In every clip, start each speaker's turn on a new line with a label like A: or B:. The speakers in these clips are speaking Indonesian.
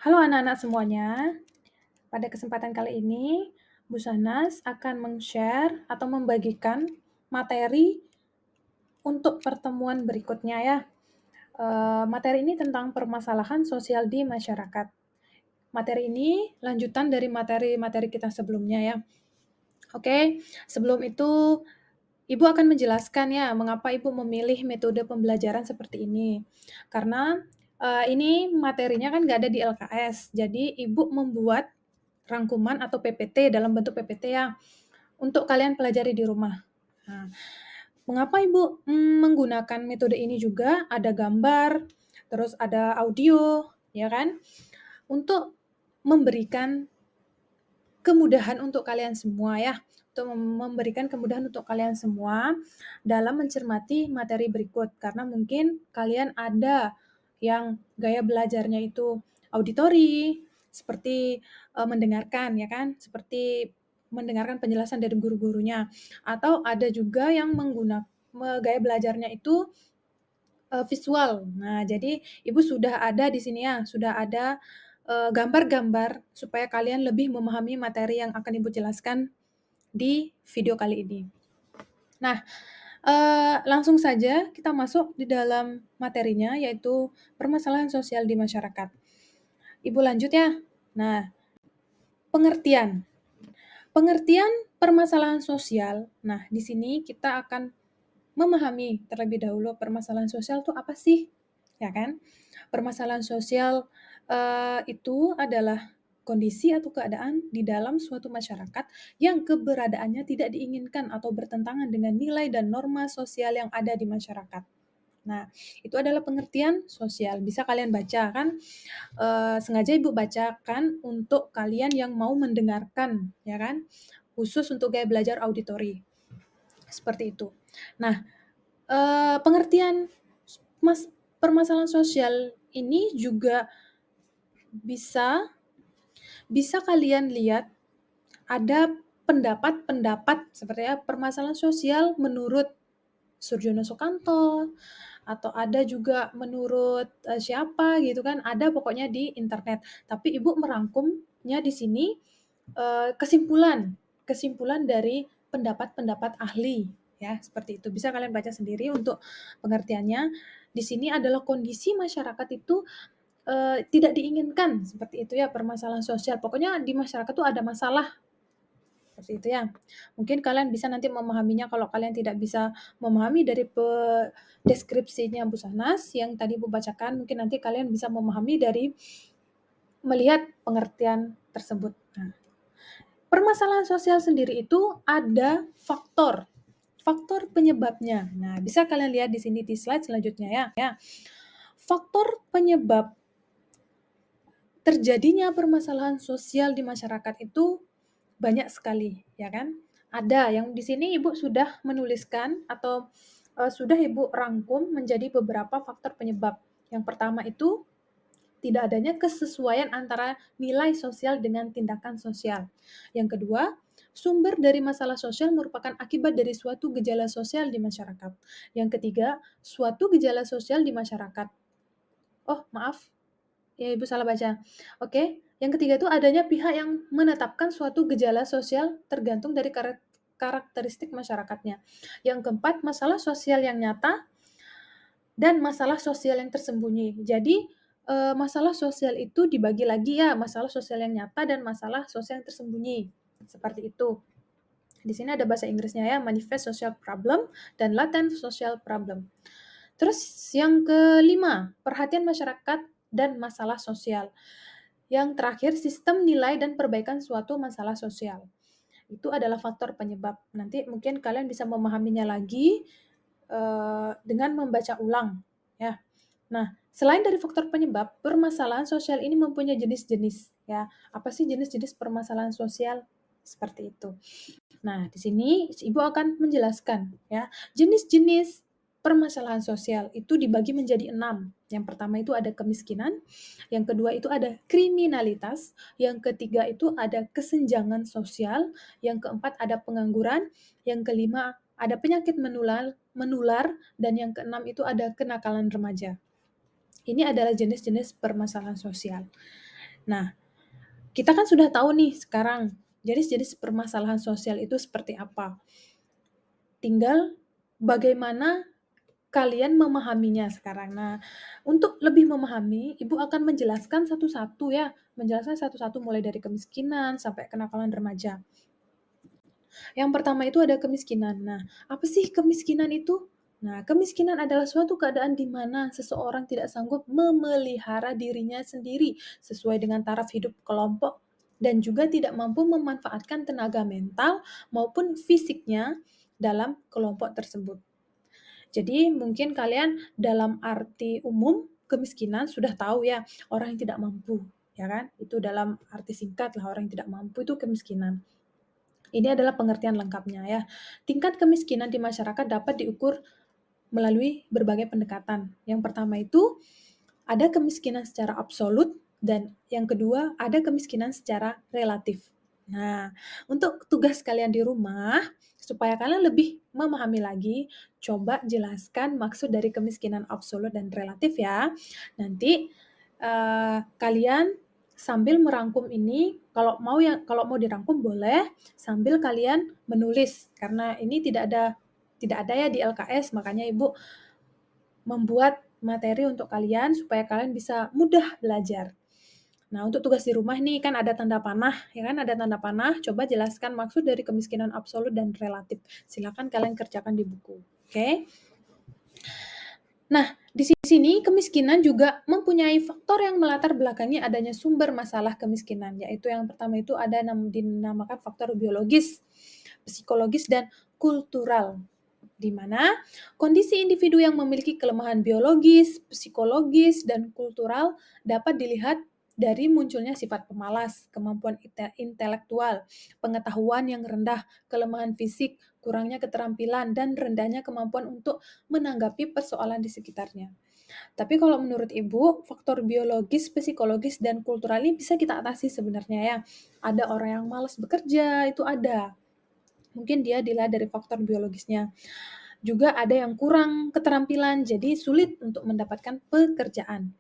A: Halo anak-anak semuanya, pada kesempatan kali ini Bu Sanas akan meng-share atau membagikan materi untuk pertemuan berikutnya ya. Materi ini tentang permasalahan sosial di masyarakat. Materi ini lanjutan dari materi-materi kita sebelumnya ya. Oke, sebelum itu Ibu akan menjelaskan ya mengapa Ibu memilih metode pembelajaran seperti ini. Karena, ini materinya kan nggak ada di LKS, jadi Ibu membuat rangkuman atau PPT dalam bentuk PPT ya, untuk kalian pelajari di rumah. Nah, mengapa Ibu, menggunakan metode ini juga, ada gambar, terus ada audio, ya kan, untuk memberikan kemudahan untuk kalian semua ya, untuk memberikan kemudahan untuk kalian semua dalam mencermati materi berikut. Karena mungkin kalian ada yang gaya belajarnya itu auditori, seperti, mendengarkan ya kan, seperti mendengarkan penjelasan dari guru-gurunya, atau ada juga yang gaya belajarnya itu, visual. Nah, jadi Ibu sudah ada di sini ya, sudah ada, gambar-gambar supaya kalian lebih memahami materi yang akan Ibu jelaskan di video kali ini. Nah, langsung saja kita masuk di dalam materinya, yaitu permasalahan sosial di masyarakat. Ibu lanjut ya. Nah, pengertian. Pengertian permasalahan sosial. Nah, di sini kita akan memahami terlebih dahulu permasalahan sosial itu apa sih, ya kan? Permasalahan sosial, itu adalah kondisi atau keadaan di dalam suatu masyarakat yang keberadaannya tidak diinginkan atau bertentangan dengan nilai dan norma sosial yang ada di masyarakat. Nah, itu adalah pengertian sosial, bisa kalian baca kan, sengaja Ibu bacakan untuk kalian yang mau mendengarkan, ya kan, khusus untuk gaya belajar auditori, seperti itu. Nah, pengertian mas permasalahan sosial ini juga bisa bisa kalian lihat ada pendapat-pendapat seperti ya, permasalahan sosial menurut Surjono Sukanto, atau ada juga menurut, siapa gitu kan, ada pokoknya di internet. Tapi Ibu merangkumnya di sini, kesimpulan kesimpulan dari pendapat-pendapat ahli, ya, seperti itu. Bisa kalian baca sendiri untuk pengertiannya. Di sini adalah kondisi masyarakat itu, tidak diinginkan, seperti itu ya, permasalahan sosial. Pokoknya di masyarakat tuh ada masalah, seperti itu ya. Mungkin kalian bisa nanti memahaminya kalau kalian tidak bisa memahami dari deskripsinya Bu Sanas yang tadi Bu bacakan, mungkin nanti kalian bisa memahami dari melihat pengertian tersebut. Nah, permasalahan sosial sendiri itu ada faktor penyebabnya. Nah, bisa kalian lihat di sini di slide selanjutnya ya. Faktor penyebab terjadinya permasalahan sosial di masyarakat itu banyak sekali, ya kan? Ada yang di sini Ibu sudah menuliskan atau, sudah Ibu rangkum menjadi beberapa faktor penyebab. Yang pertama itu, tidak adanya kesesuaian antara nilai sosial dengan tindakan sosial. Yang kedua, sumber dari masalah sosial merupakan akibat dari suatu gejala sosial di masyarakat. Yang ketiga, suatu gejala sosial di masyarakat. Oh, maaf, ya, Ibu salah baca. Oke, yang ketiga itu adanya pihak yang menetapkan suatu gejala sosial tergantung dari karakteristik masyarakatnya. Yang keempat, masalah sosial yang nyata dan masalah sosial yang tersembunyi. Jadi, masalah sosial itu dibagi lagi ya, masalah sosial yang nyata dan masalah sosial yang tersembunyi, seperti itu. Di sini ada bahasa Inggrisnya ya, manifest social problem dan latent social problem. Terus yang kelima, perhatian masyarakat dan masalah sosial. Yang terakhir, sistem nilai dan perbaikan suatu masalah sosial. Itu adalah faktor penyebab. Nanti mungkin kalian bisa memahaminya lagi dengan membaca ulang, ya. Nah, selain dari faktor penyebab, permasalahan sosial ini mempunyai jenis-jenis, ya. Apa sih jenis-jenis permasalahan sosial? Seperti itu. Nah, di sini Ibu akan menjelaskan ya, jenis-jenis permasalahan sosial itu dibagi menjadi 6. Yang pertama itu ada kemiskinan, yang kedua itu ada kriminalitas, yang ketiga itu ada kesenjangan sosial, yang keempat ada pengangguran, yang kelima ada penyakit menular dan yang keenam itu ada kenakalan remaja. Ini adalah jenis-jenis permasalahan sosial. Nah, kita kan sudah tahu nih sekarang jenis-jenis permasalahan sosial itu seperti apa. Tinggal bagaimana kalian memahaminya sekarang. Nah, untuk lebih memahami, Ibu akan menjelaskan satu-satu ya, menjelaskan satu-satu mulai dari kemiskinan sampai kenakalan remaja. Yang pertama itu ada kemiskinan. Nah, apa sih kemiskinan itu? Nah, kemiskinan adalah suatu keadaan di mana seseorang tidak sanggup memelihara dirinya sendiri sesuai dengan taraf hidup kelompok dan juga tidak mampu memanfaatkan tenaga mental maupun fisiknya dalam kelompok tersebut. Jadi mungkin kalian dalam arti umum kemiskinan sudah tahu ya, orang yang tidak mampu, ya kan? Itu dalam arti singkat lah, orang yang tidak mampu itu kemiskinan. Ini adalah pengertian lengkapnya ya. Tingkat kemiskinan di masyarakat dapat diukur melalui berbagai pendekatan. Yang pertama itu ada kemiskinan secara absolut dan yang kedua ada kemiskinan secara relatif. Nah, untuk tugas kalian di rumah, supaya kalian lebih memahami lagi, coba jelaskan maksud dari kemiskinan absolut dan relatif ya. Nanti kalian sambil merangkum ini, kalau mau dirangkum boleh sambil kalian menulis karena ini tidak ada ya di LKS, makanya Ibu membuat materi untuk kalian supaya kalian bisa mudah belajar. Nah, untuk tugas di rumah nih kan ada tanda panah, ya kan? Ada tanda panah, coba jelaskan maksud dari kemiskinan absolut dan relatif. Silakan kalian kerjakan di buku. Oke? Nah, di sini kemiskinan juga mempunyai faktor yang melatar belakangi adanya sumber masalah kemiskinan, yaitu yang pertama itu ada dinamakan faktor biologis, psikologis, dan kultural, di mana kondisi individu yang memiliki kelemahan biologis, psikologis, dan kultural dapat dilihat dari munculnya sifat pemalas, kemampuan intelektual, pengetahuan yang rendah, kelemahan fisik, kurangnya keterampilan, dan rendahnya kemampuan untuk menanggapi persoalan di sekitarnya. Tapi kalau menurut Ibu, faktor biologis, psikologis, dan kultural ini bisa kita atasi sebenarnya ya. Ada orang yang malas bekerja, itu ada. Mungkin dia dilihat dari faktor biologisnya. Juga ada yang kurang keterampilan, jadi sulit untuk mendapatkan pekerjaan.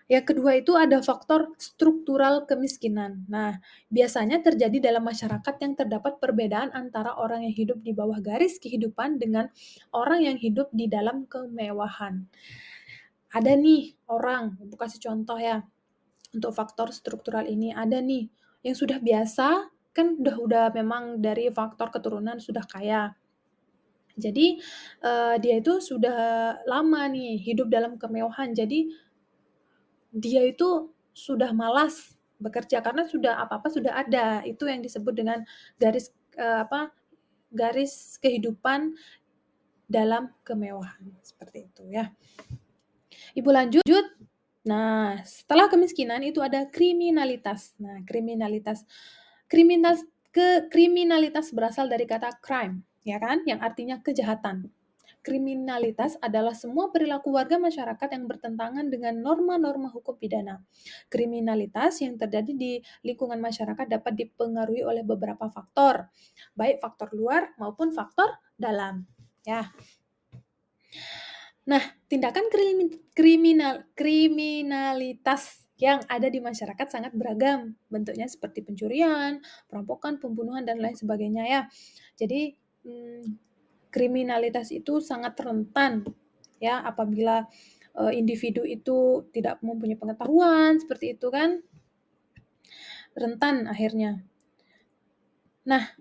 A: Yang kedua itu ada faktor struktural kemiskinan. Nah, biasanya terjadi dalam masyarakat yang terdapat perbedaan antara orang yang hidup di bawah garis kehidupan dengan orang yang hidup di dalam kemewahan. Ada nih orang, Ibu kasih contoh ya, untuk faktor struktural ini ada nih yang sudah biasa kan udah memang dari faktor keturunan sudah kaya. Jadi, dia itu sudah lama nih hidup dalam kemewahan, jadi dia itu sudah malas bekerja karena sudah apa-apa sudah ada. Itu yang disebut dengan garis, garis kehidupan dalam kemewahan, seperti itu ya. Ibu lanjut. Nah, setelah kemiskinan itu ada kriminalitas. Nah, kriminalitas berasal dari kata crime, ya kan? Yang artinya kejahatan. Kriminalitas adalah semua perilaku warga masyarakat yang bertentangan dengan norma-norma hukum pidana. Kriminalitas yang terjadi di lingkungan masyarakat dapat dipengaruhi oleh beberapa faktor, baik faktor luar maupun faktor dalam. Ya. Nah, tindakan kriminalitas yang ada di masyarakat sangat beragam. Bentuknya seperti pencurian, perampokan, pembunuhan, dan lain sebagainya ya. Jadi, kriminalitas itu sangat rentan ya apabila individu itu tidak mempunyai pengetahuan seperti itu kan, rentan akhirnya. Nah,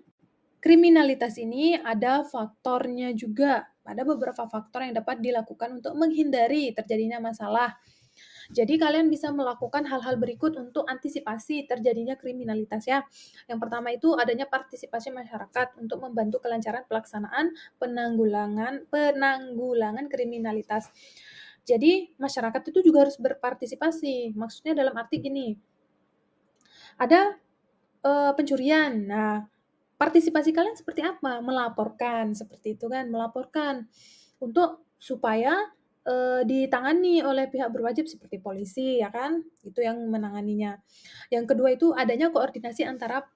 A: kriminalitas ini ada faktornya juga. Ada beberapa faktor yang dapat dilakukan untuk menghindari terjadinya masalah. Jadi kalian bisa melakukan hal-hal berikut untuk antisipasi terjadinya kriminalitas ya. Yang pertama itu adanya partisipasi masyarakat untuk membantu kelancaran pelaksanaan penanggulangan kriminalitas. Jadi masyarakat itu juga harus berpartisipasi. Maksudnya dalam arti gini, ada pencurian. Nah, partisipasi kalian seperti apa? Melaporkan, seperti itu kan, melaporkan untuk supaya ditangani oleh pihak berwajib seperti polisi ya kan, itu yang menanganinya. Yang kedua itu adanya koordinasi antara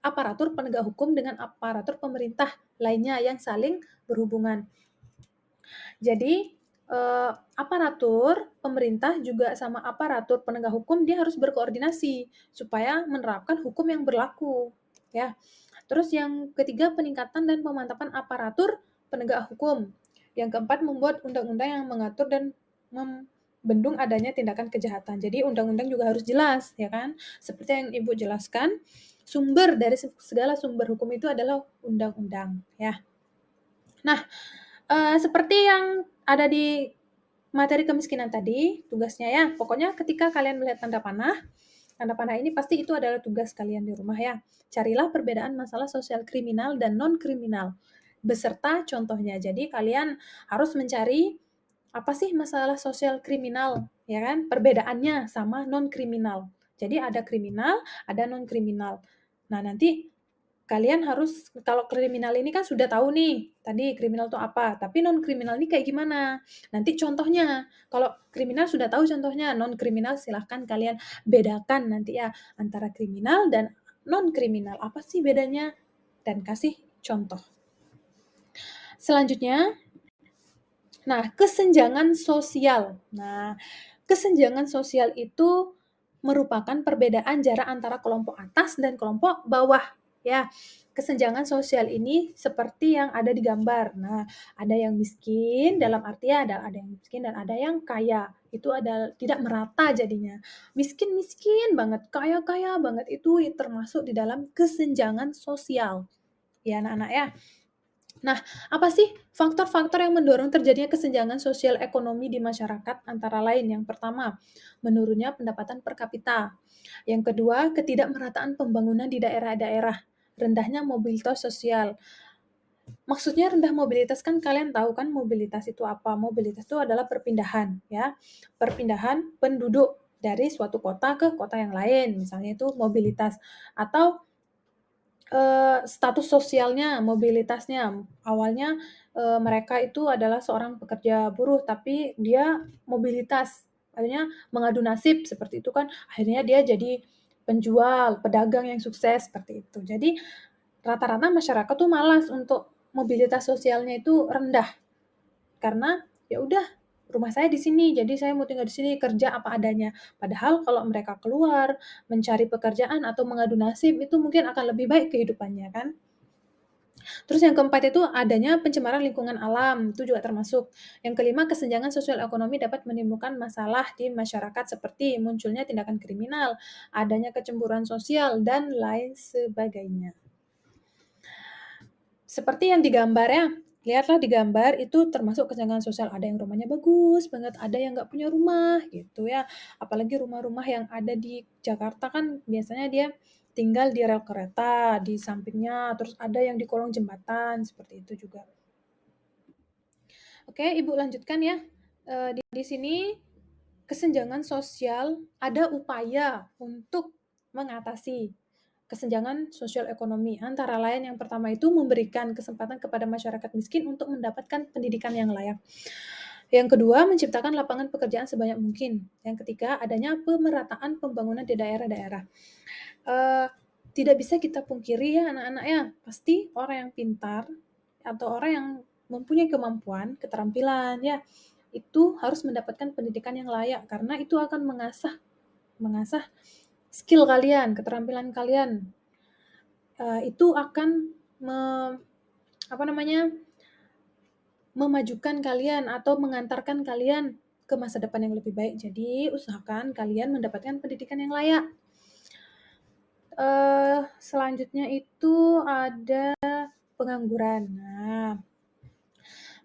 A: aparatur penegak hukum dengan aparatur pemerintah lainnya yang saling berhubungan. Jadi aparatur pemerintah juga sama aparatur penegak hukum dia harus berkoordinasi supaya menerapkan hukum yang berlaku, ya. Terus yang ketiga, peningkatan dan pemantapan aparatur penegak hukum. Yang keempat, membuat undang-undang yang mengatur dan membendung adanya tindakan kejahatan. Jadi undang-undang juga harus jelas, ya kan? Seperti yang Ibu jelaskan, sumber dari segala sumber hukum itu adalah undang-undang, ya. Nah, seperti yang ada di materi kemiskinan tadi, tugasnya ya, pokoknya ketika kalian melihat tanda panah ini pasti itu adalah tugas kalian di rumah ya. Carilah perbedaan masalah sosial kriminal dan non-kriminal, beserta contohnya. Jadi kalian harus mencari apa sih masalah sosial kriminal, ya kan? Perbedaannya sama non-kriminal. Jadi ada kriminal, ada non-kriminal. Nah, nanti kalian harus, kalau kriminal ini kan sudah tahu nih, tadi kriminal itu apa, tapi non-kriminal ini kayak gimana? Nanti contohnya, kalau kriminal sudah tahu contohnya, non-kriminal silahkan kalian bedakan nanti ya, antara kriminal dan non-kriminal. Apa sih bedanya? Dan kasih contoh. Selanjutnya, nah, kesenjangan sosial. Nah, kesenjangan sosial itu merupakan perbedaan jarak antara kelompok atas dan kelompok bawah, ya. Kesenjangan sosial ini seperti yang ada di gambar. Nah, ada yang miskin dalam arti ada yang miskin dan ada yang kaya. Itu tidak merata jadinya. Miskin-miskin banget, kaya-kaya banget itu termasuk di dalam kesenjangan sosial. Ya, anak-anak ya. Nah, apa sih faktor-faktor yang mendorong terjadinya kesenjangan sosial ekonomi di masyarakat? Antara lain, yang pertama, menurunnya pendapatan per kapita. Yang kedua, ketidakmerataan pembangunan di daerah-daerah. Rendahnya mobilitas sosial. Maksudnya rendah mobilitas kan kalian tahu kan mobilitas itu apa? Mobilitas itu adalah perpindahan, ya. Perpindahan penduduk dari suatu kota ke kota yang lain, misalnya itu mobilitas. Atau status sosialnya, mobilitasnya. Awalnya, mereka itu adalah seorang pekerja buruh, tapi dia mobilitas, akhirnya mengadu nasib seperti itu kan, akhirnya dia jadi penjual, pedagang yang sukses, seperti itu. Jadi, rata-rata masyarakat tuh malas untuk mobilitas sosialnya itu rendah, karena ya udah rumah saya di sini, jadi saya mau tinggal di sini, kerja apa adanya. Padahal kalau mereka keluar, mencari pekerjaan atau mengadu nasib, itu mungkin akan lebih baik kehidupannya kan. Terus yang keempat itu adanya pencemaran lingkungan alam, itu juga termasuk. Yang kelima, kesenjangan sosial ekonomi dapat menimbulkan masalah di masyarakat seperti munculnya tindakan kriminal, adanya kecemburuan sosial, dan lain sebagainya. Seperti yang digambar ya, lihatlah di gambar itu termasuk kesenjangan sosial. Ada yang rumahnya bagus banget, ada yang nggak punya rumah gitu ya. Apalagi rumah-rumah yang ada di Jakarta kan biasanya dia tinggal di rel kereta, di sampingnya, terus ada yang di kolong jembatan, seperti itu juga. Oke, Ibu lanjutkan ya. Di sini kesenjangan sosial ada upaya untuk mengatasi kesenjangan sosial ekonomi. Antara lain yang pertama itu memberikan kesempatan kepada masyarakat miskin untuk mendapatkan pendidikan yang layak. Yang kedua, menciptakan lapangan pekerjaan sebanyak mungkin. Yang ketiga, adanya pemerataan pembangunan di daerah-daerah. Tidak bisa kita pungkiri ya anak-anak ya, pasti orang yang pintar atau orang yang mempunyai kemampuan, keterampilan ya, itu harus mendapatkan pendidikan yang layak karena itu akan mengasah skill kalian, keterampilan kalian. Itu akan memajukan kalian atau mengantarkan kalian ke masa depan yang lebih baik. Jadi usahakan kalian mendapatkan pendidikan yang layak. Selanjutnya itu ada pengangguran. Nah,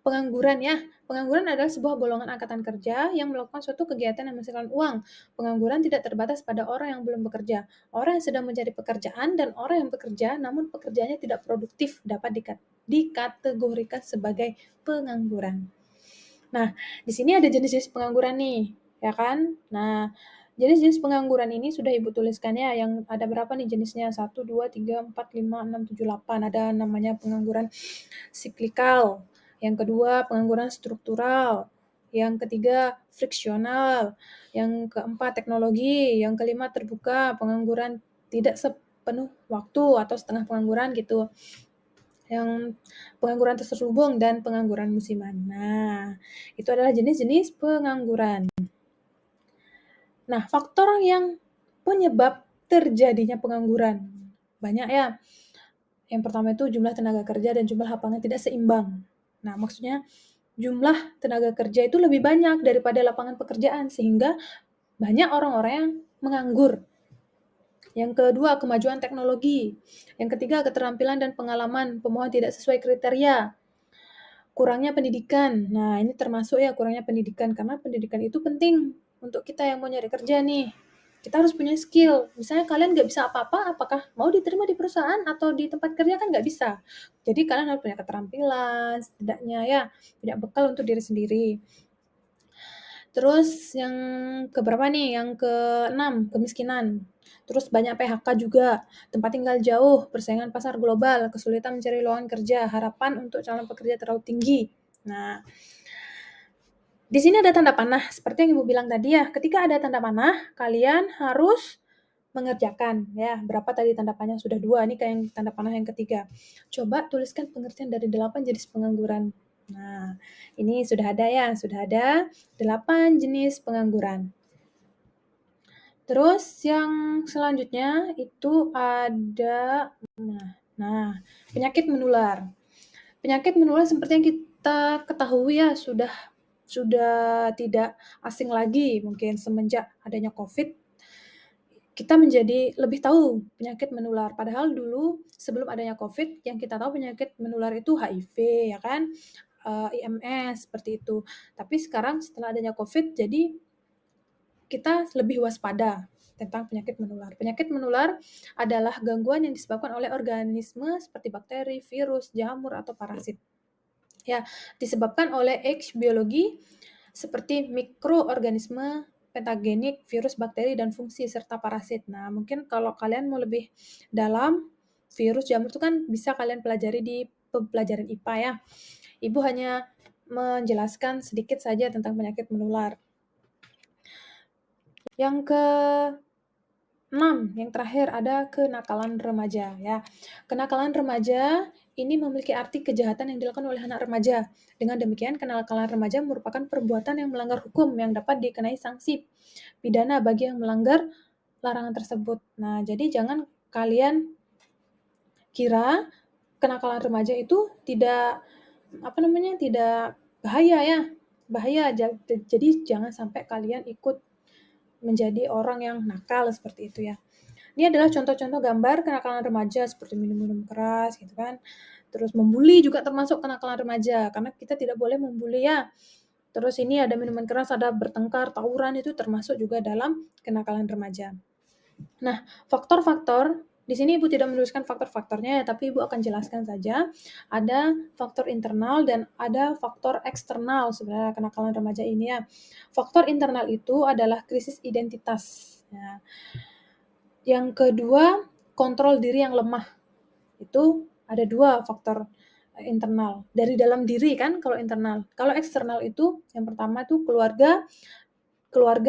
A: pengangguran ya, pengangguran adalah sebuah golongan angkatan kerja yang melakukan suatu kegiatan yang menghasilkan uang. Pengangguran tidak terbatas pada orang yang belum bekerja. Orang yang sedang mencari pekerjaan dan orang yang bekerja namun pekerjaannya tidak produktif dapat dikategorikan sebagai pengangguran. Nah, di sini ada jenis-jenis pengangguran nih, ya kan? Nah, jenis-jenis pengangguran ini sudah Ibu tuliskan ya, yang ada berapa nih jenisnya? 1, 2, 3, 4, 5, 6, 7, 8. Ada namanya pengangguran siklikal. Yang kedua, pengangguran struktural. Yang ketiga, friksional. Yang keempat, teknologi. Yang kelima, terbuka. Pengangguran tidak sepenuh waktu atau setengah pengangguran gitu. yang pengangguran terselubung dan pengangguran musiman. Nah, itu adalah jenis-jenis pengangguran. Nah, faktor yang penyebab terjadinya pengangguran. Banyak ya. Yang pertama itu jumlah tenaga kerja dan jumlah lapangan tidak seimbang. Nah, maksudnya jumlah tenaga kerja itu lebih banyak daripada lapangan pekerjaan, sehingga banyak orang-orang yang menganggur. Yang kedua, kemajuan teknologi. Yang ketiga, keterampilan dan pengalaman pemohon tidak sesuai kriteria. Kurangnya pendidikan. Nah, ini termasuk ya kurangnya pendidikan, karena pendidikan itu penting untuk kita yang mau nyari kerja nih. Kita harus punya skill. Misalnya kalian nggak bisa apa-apa, apakah mau diterima di perusahaan atau di tempat kerja kan nggak bisa. Jadi kalian harus punya keterampilan, setidaknya ya, punya bekal untuk diri sendiri. Terus yang keberapa nih? Yang keenam, kemiskinan. Terus banyak PHK juga, tempat tinggal jauh, persaingan pasar global, kesulitan mencari lowongan kerja, harapan untuk calon pekerja terlalu tinggi. Nah, di sini ada tanda panah, seperti yang Ibu bilang tadi ya, ketika ada tanda panah, kalian harus mengerjakan ya. Berapa tadi tanda panah? Sudah 2, ini kayak yang tanda panah yang ketiga. Coba tuliskan pengertian dari 8 jenis pengangguran. Nah, ini sudah ada ya, sudah ada 8 jenis pengangguran. Terus yang selanjutnya itu ada penyakit menular. Penyakit menular seperti yang kita ketahui ya, sudah tidak asing lagi mungkin semenjak adanya COVID, kita menjadi lebih tahu penyakit menular. Padahal dulu sebelum adanya COVID, yang kita tahu penyakit menular itu HIV ya kan, IMS seperti itu. Tapi sekarang setelah adanya COVID, jadi kita lebih waspada tentang penyakit menular. Penyakit menular adalah gangguan yang disebabkan oleh organisme seperti bakteri, virus, jamur, atau parasit. Ya, disebabkan oleh X biologi seperti mikroorganisme, patogenik, virus, bakteri, dan fungsi, serta parasit. Nah, mungkin kalau kalian mau lebih dalam, virus, jamur itu kan bisa kalian pelajari di pelajaran IPA ya. Ibu hanya menjelaskan sedikit saja tentang penyakit menular. Yang ke-6, yang terakhir ada kenakalan remaja ya. Kenakalan remaja ini memiliki arti kejahatan yang dilakukan oleh anak remaja. Dengan demikian, kenakalan remaja merupakan perbuatan yang melanggar hukum yang dapat dikenai sanksi pidana bagi yang melanggar larangan tersebut. Nah, jadi jangan kalian kira kenakalan remaja itu tidak tidak bahaya ya. Bahaya. Jadi jangan sampai kalian ikut menjadi orang yang nakal seperti itu ya. Ini adalah contoh-contoh gambar kenakalan remaja seperti minum-minum keras gitu kan. Terus membuli juga termasuk kenakalan remaja, karena kita tidak boleh membuli ya. Terus ini ada minuman keras, ada bertengkar, tawuran, itu termasuk juga dalam kenakalan remaja. Nah, faktor-faktor, di sini Ibu tidak menuliskan faktor-faktornya ya, tapi Ibu akan jelaskan saja. Ada faktor internal dan ada faktor eksternal sebenarnya kenakalan remaja ini ya. Faktor internal itu adalah krisis identitas. Ya. Yang kedua, kontrol diri yang lemah. Itu ada 2 faktor internal. Dari dalam diri kan kalau internal. Kalau eksternal itu yang pertama itu keluarga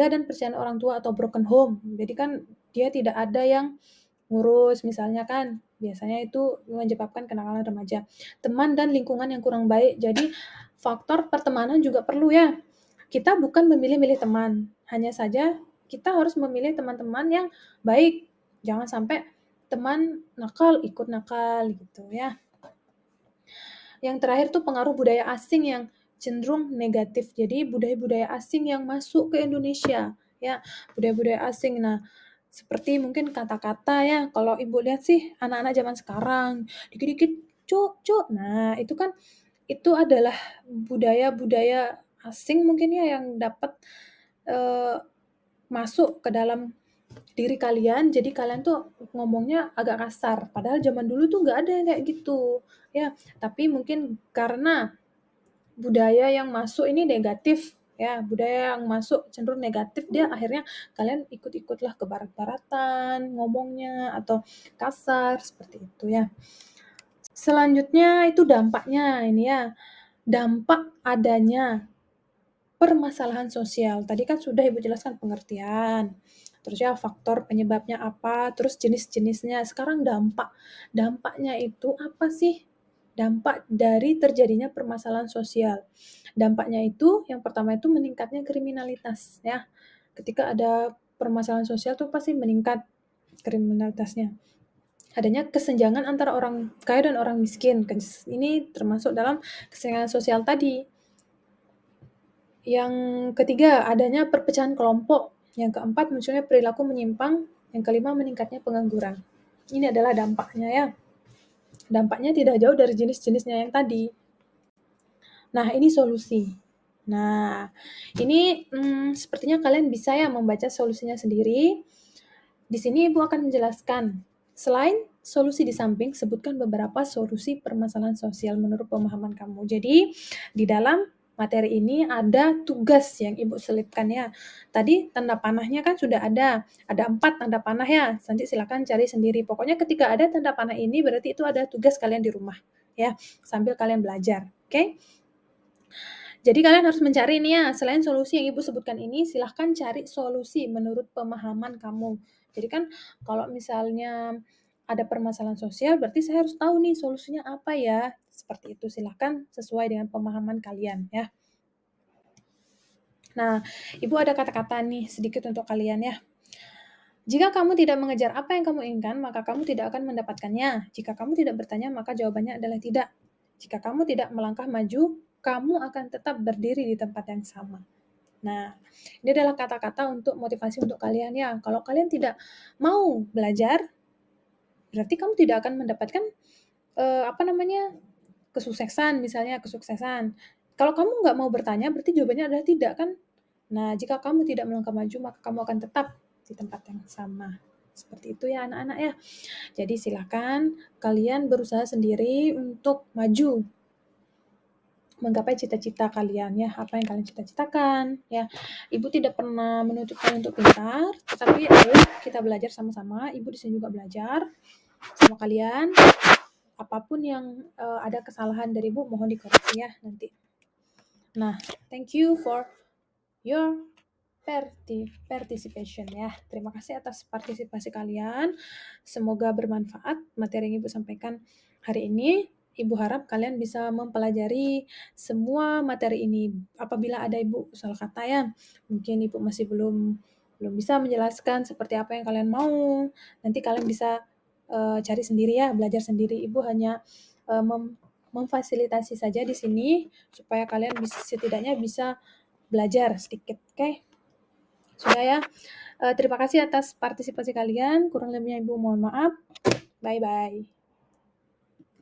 A: dan percayaan orang tua atau broken home. Jadi kan dia tidak ada yang ngurus misalnya kan. Biasanya itu menyebabkan kenakalan remaja. Teman dan lingkungan yang kurang baik. Jadi faktor pertemanan juga perlu ya. Kita bukan memilih-milih teman, hanya saja kita harus memilih teman-teman yang baik. Jangan sampai teman nakal ikut nakal gitu ya. Yang terakhir tuh pengaruh budaya asing yang cenderung negatif. Jadi budaya-budaya asing yang masuk ke Indonesia ya, budaya-budaya asing. Nah, seperti mungkin kata-kata ya, kalau Ibu lihat sih anak-anak zaman sekarang dikit-dikit "cuk, cuk". Nah, itu kan itu adalah budaya-budaya asing mungkin ya yang dapat, masuk ke dalam diri kalian, jadi kalian tuh ngomongnya agak kasar, padahal zaman dulu tuh nggak ada yang kayak gitu, ya. Tapi mungkin karena budaya yang masuk ini negatif, ya, budaya yang masuk cenderung negatif, dia akhirnya kalian ikut-ikutlah ke barat-baratan ngomongnya atau kasar, seperti itu ya. Selanjutnya itu dampaknya ini ya, dampak adanya permasalahan sosial. Tadi kan sudah Ibu jelaskan pengertian, terus ya faktor penyebabnya apa, terus jenis-jenisnya. Sekarang dampaknya itu apa sih? dampak dari terjadinya permasalahan sosial. Dampaknya itu, yang pertama itu meningkatnya kriminalitas, ya. Ketika ada permasalahan sosial tuh pasti meningkat kriminalitasnya. Adanya kesenjangan antara orang kaya dan orang miskin. Ini termasuk dalam kesenjangan sosial tadi. Yang ketiga, adanya perpecahan kelompok. Yang keempat, munculnya perilaku menyimpang. Yang kelima, meningkatnya pengangguran. Ini adalah dampaknya, ya. Dampaknya tidak jauh dari jenis-jenisnya yang tadi. Nah, ini solusi. Nah, ini sepertinya kalian bisa ya membaca solusinya sendiri. Di sini Ibu akan menjelaskan. Selain solusi di samping, sebutkan beberapa solusi permasalahan sosial menurut pemahaman kamu. Jadi, di dalam materi ini ada tugas yang Ibu selipkan ya. Tadi tanda panahnya kan sudah ada 4 tanda panah ya. Nanti silakan cari sendiri. Pokoknya ketika ada tanda panah ini berarti itu ada tugas kalian di rumah ya, sambil kalian belajar. Oke? Jadi kalian harus mencari ini ya, selain solusi yang Ibu sebutkan ini, silahkan cari solusi menurut pemahaman kamu. Jadi kan kalau misalnya ada permasalahan sosial, berarti saya harus tahu nih solusinya apa ya. Seperti itu, silahkan sesuai dengan pemahaman kalian ya. Nah, Ibu ada kata-kata nih sedikit untuk kalian ya. Jika kamu tidak mengejar apa yang kamu inginkan, maka kamu tidak akan mendapatkannya. Jika kamu tidak bertanya, maka jawabannya adalah tidak. Jika kamu tidak melangkah maju, kamu akan tetap berdiri di tempat yang sama. Nah, ini adalah kata-kata untuk motivasi untuk kalian ya. Kalau kalian tidak mau belajar, berarti kamu tidak akan mendapatkan kesuksesan misalnya kesuksesan. Kalau kamu nggak mau bertanya, berarti jawabannya adalah tidak kan? Nah, jika kamu tidak melangkah maju, maka kamu akan tetap di tempat yang sama. Seperti itu ya anak-anak ya. Jadi silakan kalian berusaha sendiri untuk maju menggapai cita-cita kalian ya, apa yang kalian cita-citakan ya. Ibu tidak pernah menuntut kalian untuk pintar, tetapi ayo kita belajar sama-sama. Ibu di sini juga belajar sama kalian. Apapun yang ada kesalahan dari Ibu mohon dikoreksi ya nanti. Nah, thank you for your participation ya. Terima kasih atas partisipasi kalian. Semoga bermanfaat materi yang Ibu sampaikan hari ini. Ibu harap kalian bisa mempelajari semua materi ini. Apabila ada Ibu salah kata ya, mungkin Ibu masih belum bisa menjelaskan seperti apa yang kalian mau. Nanti kalian bisa cari sendiri ya, belajar sendiri. Ibu hanya memfasilitasi saja di sini supaya kalian setidaknya bisa belajar sedikit, oke? Sudah ya. Terima kasih atas partisipasi kalian. Kurang lebihnya Ibu mohon maaf. Bye-bye.